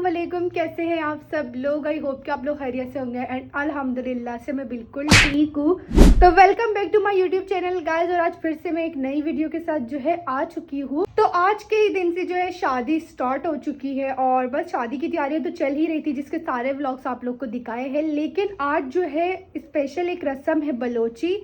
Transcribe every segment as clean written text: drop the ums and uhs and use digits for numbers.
वालेकुम, कैसे हैं आप सब लोग। आई होप कि आप लोग खैरियत से होंगे एंड अल्हम्दुलिल्लाह से मैं बिल्कुल ठीक हूँ। तो welcome back to my YouTube channel guys. और आज फिर से मैं एक नई वीडियो के साथ जो है आ चुकी हूँ। तो आज के ही दिन से जो है शादी स्टार्ट हो चुकी है और बस शादी की तैयारियां तो चल ही रही थी, जिसके सारे व्लॉग्स आप लोग को दिखाए हैं। लेकिन आज जो है स्पेशल एक रस्म है बलोची।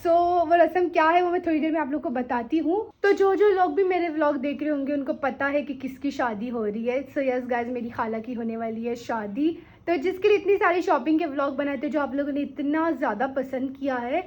वो रस्म क्या है वो मैं थोड़ी देर में आप लोग को बताती हूँ। तो जो लोग भी मेरे व्लॉग देख रहे होंगे उनको पता है कि किसकी शादी हो रही है। सो यस गाइस, मेरी खाला की होने वाली है शादी। तो जिसके लिए इतनी सारी शॉपिंग के व्लॉग बनाए थे जो आप लोगों ने इतना ज़्यादा पसंद किया है।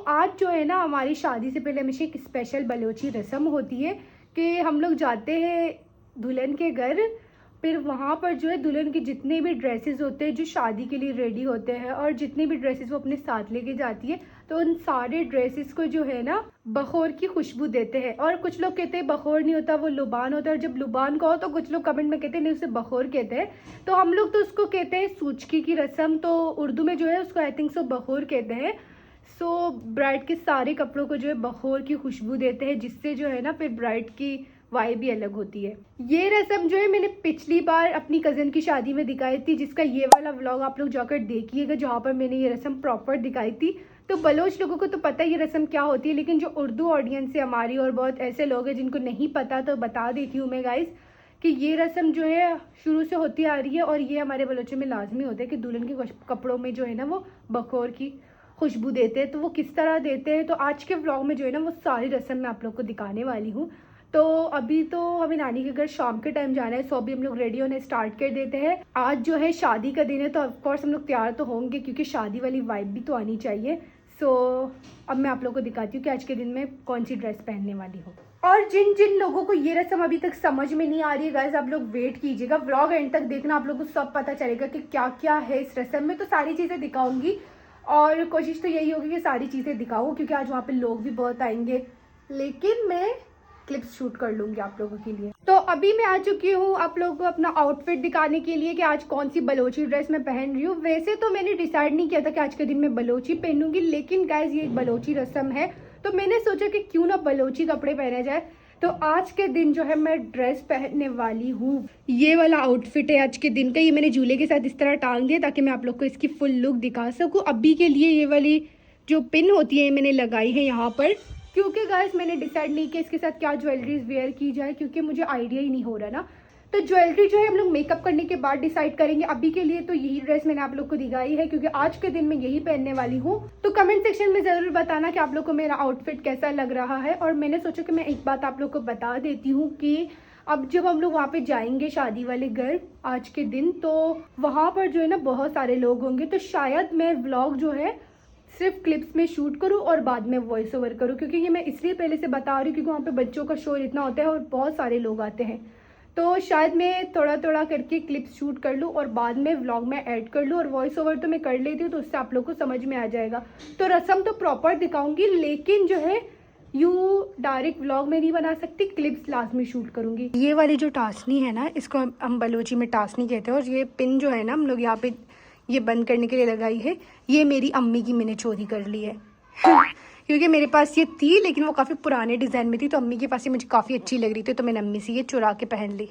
आज जो है ना, हमारी शादी से पहले हमेशा एक स्पेशल बलोची रस्म होती है कि हम लोग जाते हैं दुल्हन के घर। फिर वहाँ पर जो है दुल्हन के जितने भी ड्रेसेस होते हैं जो शादी के लिए रेडी होते हैं और जितने भी ड्रेसेस वो अपने साथ लेके जाती है, तो उन सारे ड्रेसेस को जो है ना बखोर की खुशबू देते हैं। और कुछ लोग कहते हैं बखोर नहीं होता, वो लुबान होता है। और जब लुबान का हो तो कुछ लोग कमेंट में कहते हैं नहीं, उसे बखोर कहते हैं। तो हम लोग तो उसको कहते हैं सूचकी की रस्म, तो उर्दू में जो है उसको आई थिंक बखोर कहते हैं। ब्राइड के सारे कपड़ों को जो है बखोर की खुशबू देते हैं, जिससे जो है ना फिर ब्राइड की वाइब भी अलग होती है। ये रस्म जो है मैंने पिछली बार अपनी कज़न की शादी में दिखाई थी, जिसका ये वाला व्लॉग आप लोग जाकर देखिएगा जहाँ पर मैंने ये रस्म प्रॉपर दिखाई थी। तो बलोच लोगों को तो पता है ये रस्म क्या होती है, लेकिन जो उर्दू ऑडियंस है हमारी और बहुत ऐसे लोग हैं जिनको नहीं पता, तो बता देती हूँ मैं गाइस कि ये रस्म जो है शुरू से होती आ रही है और ये हमारे बलोचों में लाजमी होता है कि दुल्हन के कपड़ों में जो है ना वो बखोर की खुशबू देते हैं। तो वो किस तरह देते हैं तो आज के व्लॉग में जो है ना वो सारी रस्म मैं आप लोग को दिखाने वाली हूँ। तो अभी तो हमें नानी के घर शाम के टाइम जाना है, सो अभी हम लोग रेडी होने स्टार्ट कर देते हैं। आज जो है शादी का दिन है तो ऑफकोर्स हम लोग तैयार तो होंगे क्योंकि शादी वाली वाइब भी तो आनी चाहिए। अब मैं आप लोग को दिखाती हूँ कि आज के दिन में कौन सी ड्रेस पहनने वाली हूँ। और जिन जिन लोगों को ये रस्म अभी तक समझ में नहीं आ रही है गाइस, आप लोग वेट कीजिएगा, व्लॉग एंड तक देखना, आप लोग को सब पता चलेगा कि क्या क्या है इस रस्म में। तो सारी चीज़ें दिखाऊंगी और कोशिश तो यही होगी कि सारी चीज़ें दिखाऊँ क्योंकि आज वहाँ पे लोग भी बहुत आएंगे। लेकिन मैं क्लिप्स शूट कर लूंगी आप लोगों के लिए। तो अभी मैं आ चुकी हूँ आप लोगों को अपना आउटफिट दिखाने के लिए कि आज कौन सी बलोची ड्रेस मैं पहन रही हूँ। वैसे तो मैंने डिसाइड नहीं किया था कि आज के दिन मैं बलोची पहनूंगी, लेकिन गाइज ये एक बलोची रस्म है तो मैंने सोचा कि क्यों ना बलोची कपड़े पहने जाए। तो आज के दिन जो है मैं ड्रेस पहनने वाली हूँ। ये वाला आउटफिट है आज के दिन का। ये मैंने झूले के साथ इस तरह टांग दिया ताकि मैं आप लोग को इसकी फुल लुक दिखा सकूँ। अभी के लिए ये वाली जो पिन होती है मैंने लगाई है यहाँ पर, क्योंकि गाइस मैंने डिसाइड नहीं किया इसके साथ क्या ज्वेलरीज वेयर की जाए क्योंकि मुझे आइडिया ही नहीं हो रहा ना। तो ज्वेलरी जो है हम लोग मेकअप करने के बाद डिसाइड करेंगे। अभी के लिए तो यही ड्रेस मैंने आप लोग को दिखाई है क्योंकि आज के दिन मैं यही पहनने वाली हूँ। तो कमेंट सेक्शन में ज़रूर बताना कि आप लोग को मेरा आउटफिट कैसा लग रहा है। और मैंने सोचा कि मैं एक बात आप लोग को बता देती हूँ कि अब जब हम लोग वहाँ पे जाएंगे शादी वाले घर आज के दिन, तो वहाँ पर जो है ना बहुत सारे लोग होंगे। तो शायद मैं व्लॉग जो है सिर्फ क्लिप्स में शूट करूं और बाद में वॉइस ओवर करूं, क्योंकि ये मैं इसलिए पहले से बता रही हूँ क्योंकि वहाँ पे बच्चों का शोर इतना होता है और बहुत सारे लोग आते हैं। तो शायद मैं थोड़ा थोड़ा करके क्लिप्स शूट कर लूँ और बाद में व्लॉग में ऐड कर लूँ। और वॉइस ओवर तो मैं कर लेती हूँ तो उससे आप लोग को समझ में आ जाएगा। तो रस्म तो प्रॉपर दिखाऊंगी, लेकिन जो है यू डायरेक्ट व्लॉग में नहीं बना सकती, क्लिप्स लाजमी शूट करूंगी। ये वाली जो टासनी है ना, इसको हम बलोची में टासनी कहते हैं। और ये पिन जो है ना हम लोग यहाँ पे ये बंद करने के लिए लगाई है, ये मेरी अम्मी की मैंने चोरी कर ली है क्योंकि मेरे पास ये थी लेकिन वो काफ़ी पुराने डिज़ाइन में थी, तो अम्मी के पास ये मुझे काफ़ी अच्छी लग रही थी तो मैंने अम्मी से ये चुरा के पहन ली।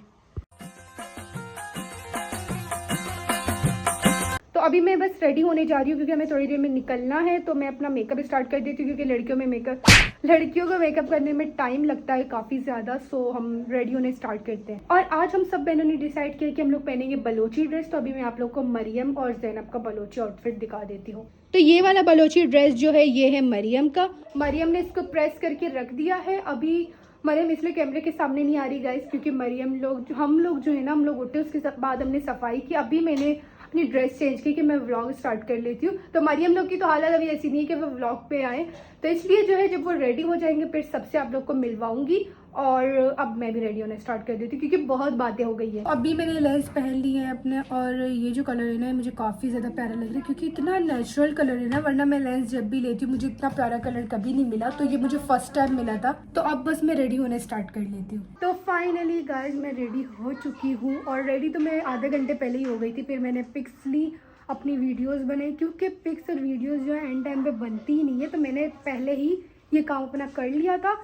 तो अभी मैं बस रेडी होने जा रही हूँ क्योंकि हमें थोड़ी देर में निकलना है। तो मैं अपना मेकअप स्टार्ट कर देती हूँ क्योंकि लड़कियों को मेकअप करने में टाइम लगता है काफ़ी ज़्यादा। हम रेडी होने स्टार्ट करते हैं। और आज हम सब बहनों ने डिसाइड किया कि हम लोग पहनेंगे बलोची ड्रेस। तो अभी मैं आप लोग को मरियम और जैनब का बलोची आउटफिट दिखा देती हूँ। तो ये वाला बलोची ड्रेस जो है ये है मरियम का। मरियम ने इसको प्रेस करके रख दिया है। अभी मरियम इसलिए कैमरे के सामने नहीं आ रही गाइस क्योंकि हम लोग जो है ना, हम लोग उठे उसके बाद हमने सफाई की। अभी मैंने अपनी ड्रेस चेंज की कि मैं व्लॉग स्टार्ट कर लेती हूँ। तो मरियम लोग की तो हालत अभी ऐसी नहीं है कि वो व्लॉग पे आए, तो इसलिए जो है जब वो रेडी हो जाएंगे फिर सबसे आप लोग को मिलवाऊंगी। और अब मैं भी रेडी होना स्टार्ट कर देती हूँ क्योंकि बहुत बातें हो गई है। अभी मैंने लेंस पहन ली है अपने, और ये जो कलर है ना मुझे काफ़ी ज़्यादा प्यारा लग रहा है क्योंकि इतना नेचुरल कलर है ना, वरना मैं लेंस जब भी लेती हूँ मुझे इतना प्यारा कलर कभी नहीं मिला, तो ये मुझे फर्स्ट टाइम मिला था। तो अब बस मैं रेडी होने स्टार्ट कर लेती हूँ। तो फाइनली गाइज मैं रेडी हो चुकी हूँ और रेडी तो मैं आधे घंटे पहले ही हो गई थी। फिर मैंने पिक्स ली, अपनी वीडियोस बनाई क्योंकि पिक्स और वीडियोस जो है एंड टाइम पे बनती ही नहीं है, तो मैंने पहले ही ये काम अपना कर लिया था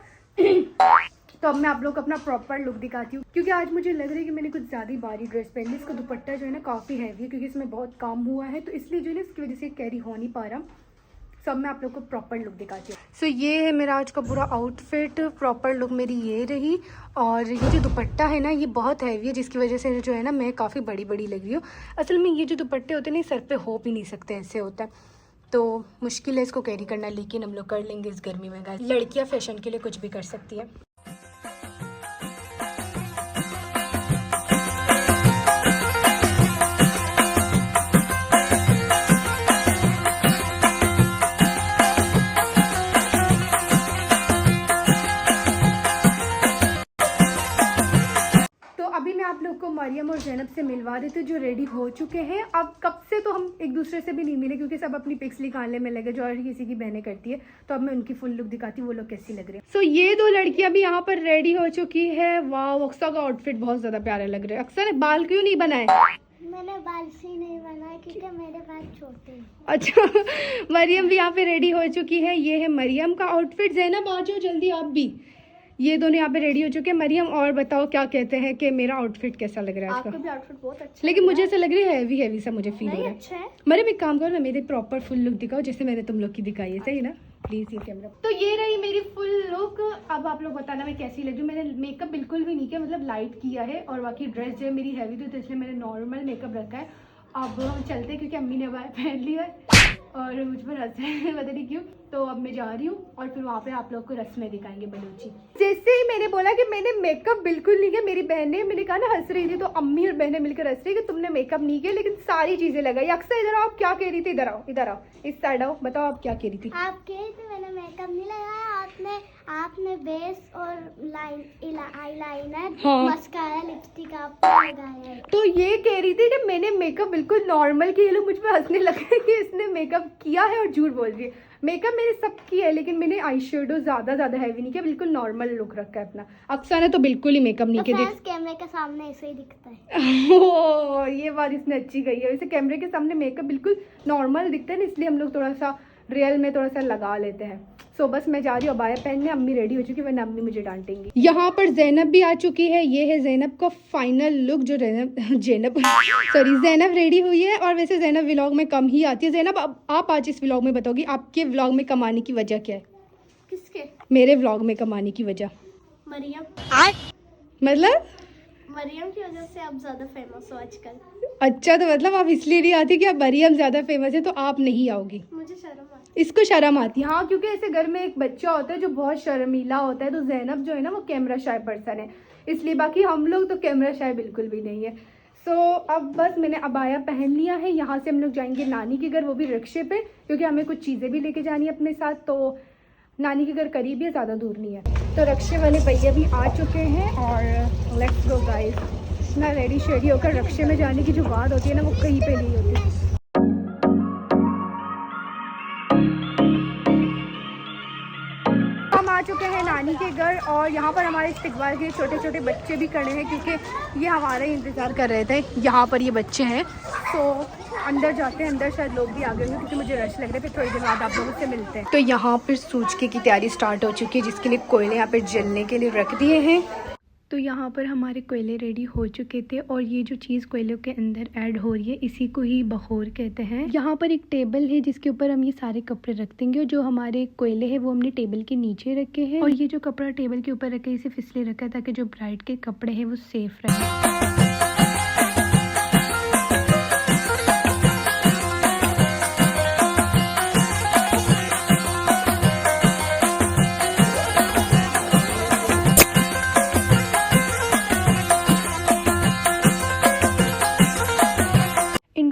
तो अब मैं आप लोग को अपना प्रॉपर लुक दिखाती हूँ, क्योंकि आज मुझे लग रहा है कि मैंने कुछ ज़्यादा ही भारी ड्रेस पहन ली। इसका दुपट्टा जो है ना काफ़ी हैवी है, क्योंकि इसमें बहुत काम हुआ है, तो इसलिए जो है ना इसकी वजह से कैरी हो नहीं पा रहा। सब मैं आप लोग को प्रॉपर लुक दिखाती हूँ। सो ये है मेरा आज का पूरा आउटफिट, प्रॉपर लुक मेरी ये रही। और ये जो दुपट्टा है ना ये बहुत हैवी है, जिसकी वजह से जो है ना मैं काफ़ी बड़ी बड़ी लग रही हूँ। असल में ये जो दुपट्टे होते हैं ना सर पे हो भी नहीं सकते, ऐसे होता है, तो मुश्किल है इसको कैरी करना, लेकिन हम लोग कर लेंगे इस गर्मी में। गाइस लड़कियाँ फैशन के लिए कुछ भी कर सकती है। आप लोग को मरियम और ज़ैनब से मिलवा देते जो रेडी हो चुके हैं। अब कब से तो हम एक दूसरे से भी नहीं मिले, क्योंकि सब अपनी पिक्स निकालने में लगे, जो हर किसी की बहनें करती है। तो अब मैं उनकी फुल लुक दिखाती हूँ, वो लोग कैसी लग रही है। सो ये दो लड़कियां भी यहाँ पर रेडी हो चुकी है। वाह, अक्सा का आउटफिट बहुत ज्यादा प्यारा लग रहा है। अक्सा ने बाल क्यों नहीं बनाए? मैंने बाल से नहीं बनाया क्योंकि मेरे बाल छोटे हैं। अच्छा मरियम भी यहाँ पे रेडी हो चुकी है। ये है मरियम का आउटफिट। ज़ैनब आ जाओ जल्दी आप भी। ये दोनों यहाँ पे रेडी हो चुके हैं। मरियम और बताओ क्या कहते हैं कि मेरा आउटफिट कैसा लग रहा है? आपका भी आउटफिट बहुत अच्छा, लेकिन मुझे ऐसा लग रहा है हैवी हैवी सा मुझे फील हो रहा है। अच्छा है। मरियम एक काम करो ना, मेरे प्रॉपर फुल लुक दिखाओ जैसे मैंने तुम लोग की दिखाई है, सही ना? प्लीज ये कैमरा। तो ये रही मेरी फुल लुक। अब आप लोग बताना मैं कैसी लग रही हूँ। मैंने मेकअप बिल्कुल भी नहीं किया, मतलब लाइट किया है, और बाकी ड्रेस जो है मेरी हैवी थी, तो इसलिए मैंने नॉर्मल मेकअप रखा है। अब हम चलते हैं, क्योंकि अम्मी ने पहन लिया है और मुझ पर हंस रहे हैं, पता नहीं क्यों। तो अब मैं जा रही हूँ और फिर वहाँ पे आप लोग को रस्में दिखाएंगे बलूची। जैसे ही मैंने बोला कि मैंने मेकअप बिल्कुल नहीं किया, मेरी बहनें, मैंने कहा ना हंस रही थी, तो अम्मी और बहनें मिलकर हंस रही कि तुमने मेकअप नहीं किया लेकिन सारी चीजें लगाई। अक्सर इधर आओ, क्या कह रही थी? इधर आओ, इधर आओ, इस साइड आओ, बताओ आप क्या कह रही थी? आप कह रही थी मैंने मेकअप नहीं लगाया, आपने बेस और आईलाइनर, हाँ, मस्कारा, लिपस्टिक आपने लगाया है। तो ये कह रही थी कि मैंने मेकअप बिल्कुल नॉर्मल किया। लोग मुझ पर हंसने लगे कि इसने मेकअप किया है और झूठ बोल रही है। मेकअप मैंने सब किया है, लेकिन मैंने आई शेडो ज्यादा हैवी नहीं किया, बिल्कुल नॉर्मल लुक रखा है अपना। अक्सर ने तो बिल्कुल ही मेकअप नहीं किया। कैमरे के सामने ऐसे ही दिखता है। ओह, ये बात इसने अच्छी कही है। वैसे कैमरे के सामने मेकअप बिल्कुल नॉर्मल दिखता है ना, इसलिए हम लोग थोड़ा सा रियल में थोड़ा सा लगा लेते हैं। सो बस मैं जा रही हूँ अबाया पहनने। अम्मी रेडी हो चुकी है, वरना अम्मी मुझे डांटेंगी। यहाँ पर ज़ैनब भी आ चुकी है। ये है ज़ैनब का फाइनल लुक, जो ज़ैनब रेडी हुई है। और वैसे ज़ैनब व्लॉग में कम ही आती है। ज़ैनब अब आप आज इस व्लॉग में बताओगी आपके व्लॉग में कम आने की वजह क्या है? किसके? मेरे व्लॉग में कम आने की वजह। मतलब मरियम की वजह से आप ज्यादा फेमस हो आजकल। अच्छा, तो मतलब आप इसलिए नहीं आती कि अब मरियम ज्यादा फेमस है तो आप नहीं आओगी? मुझे शर्म आती। इसको शर्म आती है। हाँ, क्योंकि ऐसे घर में एक बच्चा होता है जो बहुत शर्मीला होता है, तो ज़ैनब जो है ना वो कैमरा शाय पर्सन है, इसलिए। बाकी हम लोग तो कैमरा शाय बिल्कुल भी नहीं है। सो अब बस मैंने अबाया पहन लिया है। यहाँ से हम लोग जाएंगे नानी के घर, वो भी रिक्शे पे, क्योंकि हमें कुछ चीज़ें भी लेके जानी है अपने साथ। तो नानी के घर करीब है, ज़्यादा दूर नहीं है। तो रिक्शे वाले भैया भी आ चुके हैं और लेट्स गो गाइस। ना रेडी शेडी होकर रिक्शे में जाने की जो बात होती है ना, वो कहीं पे नहीं होती। हम आ चुके हैं नानी के घर, और यहाँ पर हमारे इस्तकबाल के छोटे छोटे बच्चे भी खड़े हैं, क्योंकि ये हमारा ही इंतज़ार कर रहे थे। यहाँ पर ये बच्चे हैं। तो अंदर जाते हैं, अंदर शायद लोग भी आ गए हैं, क्योंकि मुझे रश लग रहा है। फिर थोड़ी देर बाद आप लोगों से मिलते हैं। तो यहाँ पर सूजके की तैयारी स्टार्ट हो चुकी है, जिसके लिए कोयले यहाँ पर जलने के लिए रख दिए हैं। तो यहाँ पर हमारे कोयले रेडी हो चुके थे, और ये जो चीज़ कोयलों के अंदर ऐड हो रही है इसी को ही बखोर कहते हैं। यहाँ पर एक टेबल है जिसके ऊपर हम ये सारे कपड़े रख देंगे, और जो हमारे कोयले हैं वो हमने टेबल के नीचे रखे हैं, और ये जो कपड़ा टेबल के ऊपर रखे इसे फिसले रखा है ताकि जो ब्राइड के कपड़े हैं वो सेफ रहे।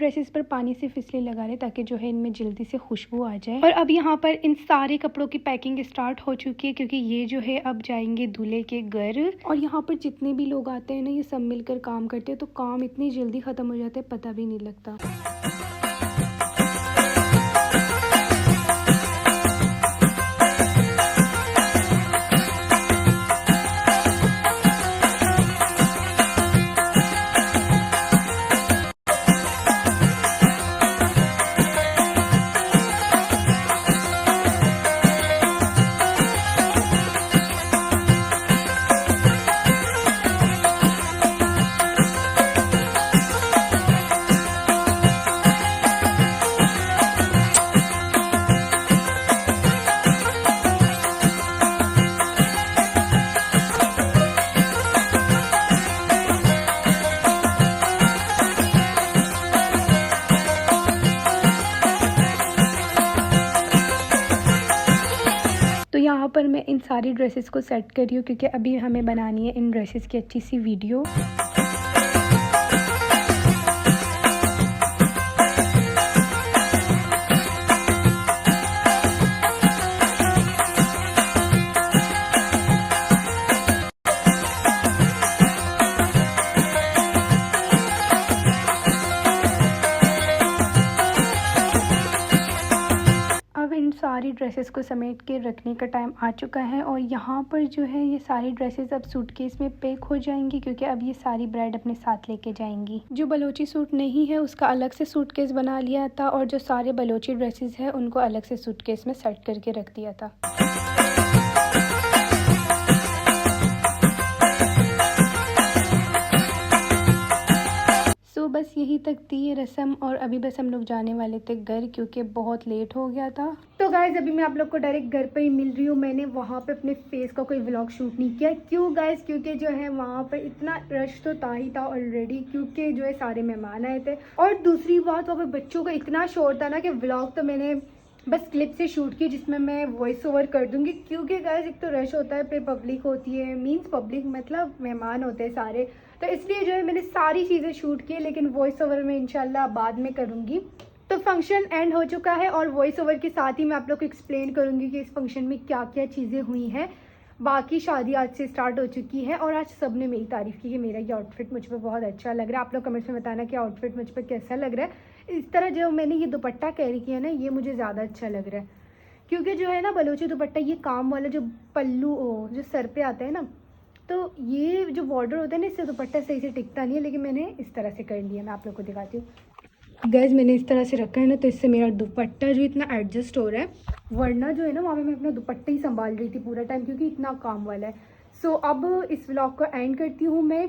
ड्रेसेस पर पानी से फिसले लगा लें ताकि जो है इनमें जल्दी से खुशबू आ जाए। और अब यहाँ पर इन सारे कपड़ों की पैकिंग स्टार्ट हो चुकी है, क्योंकि ये जो है अब जाएंगे दूल्हे के घर। और यहाँ पर जितने भी लोग आते हैं ना, ये सब मिलकर काम करते हैं, तो काम इतनी जल्दी खत्म हो जाता है, पता भी नहीं लगता। पर मैं इन सारी ड्रेसेस को सेट कर रही हूँ क्योंकि अभी हमें बनानी है इन ड्रेसेस की अच्छी सी वीडियो। सारी ड्रेसेस को समेट के रखने का टाइम आ चुका है और यहाँ पर जो है ये सारी ड्रेसेस अब सूटकेस में पैक हो जाएंगी क्योंकि अब ये सारी ब्राइड अपने साथ लेके जाएंगी। जो बलोची सूट नहीं है उसका अलग से सूटकेस बना लिया था और जो सारे बलोची ड्रेसेस है उनको अलग से सूटकेस में सेट करके रख दिया था। बस यही तक थी ये रस्म और अभी बस हम लोग जाने वाले थे घर क्योंकि बहुत लेट हो गया था। तो गाइज अभी मैं आप लोग को डायरेक्ट घर पे ही मिल रही हूँ। मैंने वहाँ पे अपने फेस का कोई व्लॉग शूट नहीं किया। क्यों गाइज? क्योंकि जो है वहाँ पर इतना रश तो था ही था ऑलरेडी क्योंकि जो है सारे मेहमान आए थे और दूसरी बात वहाँ पर बच्चों का इतना शोर था ना कि व्लॉग तो मैंने बस क्लिप से शूट की जिसमें मैं वॉइस ओवर कर दूंगी क्योंकि गाइस एक तो रश होता है फिर पब्लिक होती है, मींस पब्लिक मतलब मेहमान होते हैं सारे, तो इसलिए जो है मैंने सारी चीज़ें शूट की लेकिन वॉइस ओवर में इंशाल्लाह बाद में करूँगी। तो फंक्शन एंड हो चुका है और वॉइस ओवर के साथ ही मैं आप लोग को एक्सप्लेन करूँगी कि इस फंक्शन में क्या क्या चीज़ें हुई हैं। बाकी शादी आज से स्टार्ट हो चुकी है और आज सब ने मेरी तारीफ़ की कि मेरा ये आउटफिट मुझ पर बहुत अच्छा लग रहा है। आप लोग कमेंट्स में बताना कि आउटफिट मुझ पर कैसा लग रहा है। इस तरह जो मैंने ये दुपट्टा कैरी किया ना ये मुझे ज़्यादा अच्छा लग रहा है क्योंकि जो है ना बलोची दुपट्टा ये काम वाला जो पल्लू जो सर पे आता है ना, तो ये जो बॉर्डर होता है ना इससे दुपट्टा सही से टिकता नहीं है, लेकिन मैंने इस तरह से कर लिया। मैं आप लोग को दिखाती हूँ। गैस मैंने इस तरह से रखा है ना तो इससे मेरा दुपट्टा जो इतना एडजस्ट हो रहा है, वरना जो है ना वहाँ पे मैं अपना दुपट्टा ही संभाल रही थी पूरा टाइम क्योंकि इतना काम वाला है। सो अब इस व्लॉग को एंड करती हूँ मैं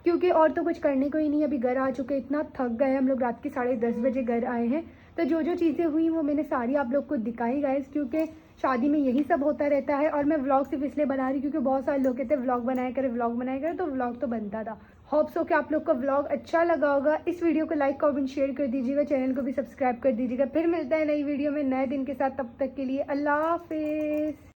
क्योंकि और तो कुछ करने को ही नहीं। अभी घर आ चुके, इतना थक गए हम लोग, रात के 10:30 बजे घर आए हैं। तो जो जो चीज़ें हुई वो मैंने सारी आप लोग को दिखाई गाइस क्योंकि शादी में यही सब होता रहता है और मैं व्लॉग सिर्फ इसलिए बना रही क्योंकि बहुत सारे लोग कहते हैं व्लॉग बनाया करें, तो व्लॉग तो बनता था। होप्स हो कि आप लोग को व्लॉग अच्छा लगा होगा। इस वीडियो को लाइक कमेंट शेयर कर दीजिएगा, चैनल को भी सब्सक्राइब कर दीजिएगा। फिर मिलता है नई वीडियो में नए दिन के साथ, तब तक के लिए अल्लाह हाफिज़।